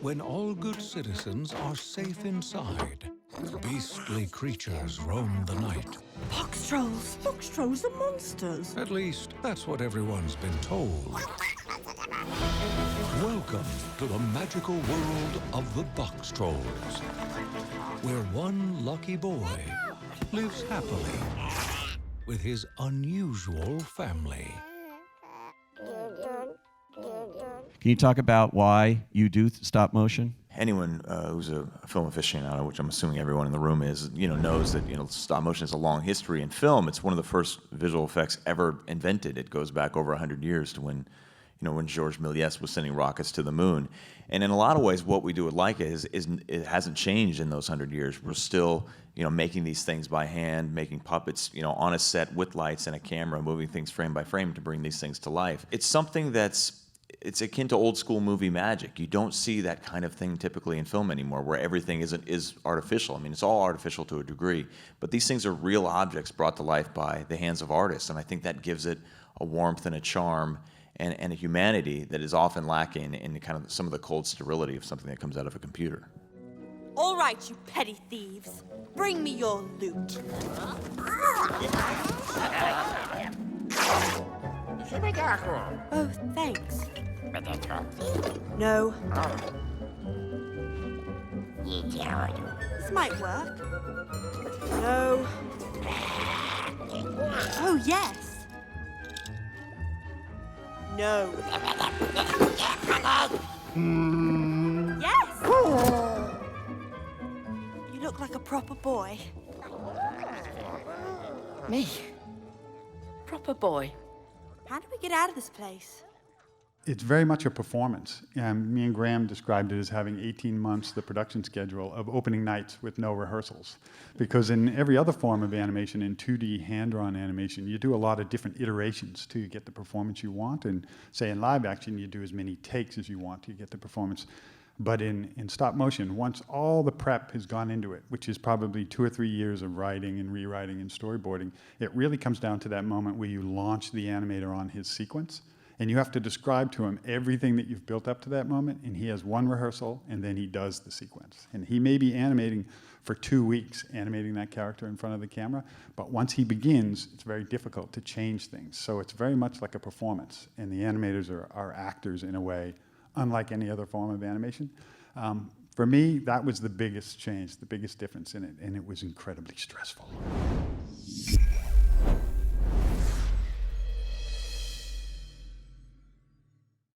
When all good citizens are safe inside, beastly creatures roam the night. Boxtrolls! Boxtrolls are monsters! At least, that's what everyone's been told. Welcome to the magical world of the Boxtrolls, where one lucky boy lives happily with his unusual family. Can you talk about why you do stop motion? Anyone who's a film aficionado, which I'm assuming everyone in the room is, knows that stop motion has a long history in film. It's one of the first visual effects ever invented. It goes back over 100 years to when Georges Méliès was sending rockets to the moon. And in a lot of ways, what we do at Leica is it hasn't changed in those 100 years. We're still making these things by hand, making puppets on a set with lights and a camera, moving things frame by frame to bring these things to life. It's something it's akin to old school movie magic. You don't see that kind of thing typically in film anymore, where everything is artificial. I mean, it's all artificial to a degree, but these things are real objects brought to life by the hands of artists, and I think that gives it a warmth and a charm and a humanity that is often lacking in kind of some of the cold sterility of something that comes out of a computer. All right, you petty thieves. Bring me your loot. Oh, thanks. No. This might work. No. Oh, yes. No. Yes. You look like a proper boy. Me? Proper boy? How do we get out of this place? It's very much a performance. Me and Graham described it as having 18 months, the production schedule, of opening nights with no rehearsals. Because in every other form of animation, in 2D hand-drawn animation, you do a lot of different iterations till you get the performance you want. And say in live action, you do as many takes as you want to get the performance. But in stop motion, once all the prep has gone into it, which is probably 2 or 3 years of writing and rewriting and storyboarding, it really comes down to that moment where you launch the animator on his sequence. And you have to describe to him everything that you've built up to that moment, and he has one rehearsal, and then he does the sequence. And he may be animating for 2 weeks, animating that character in front of the camera, but once he begins, it's very difficult to change things. So it's very much like a performance, and the animators are actors in a way, unlike any other form of animation. For me, that was the biggest change, the biggest difference in it, and it was incredibly stressful.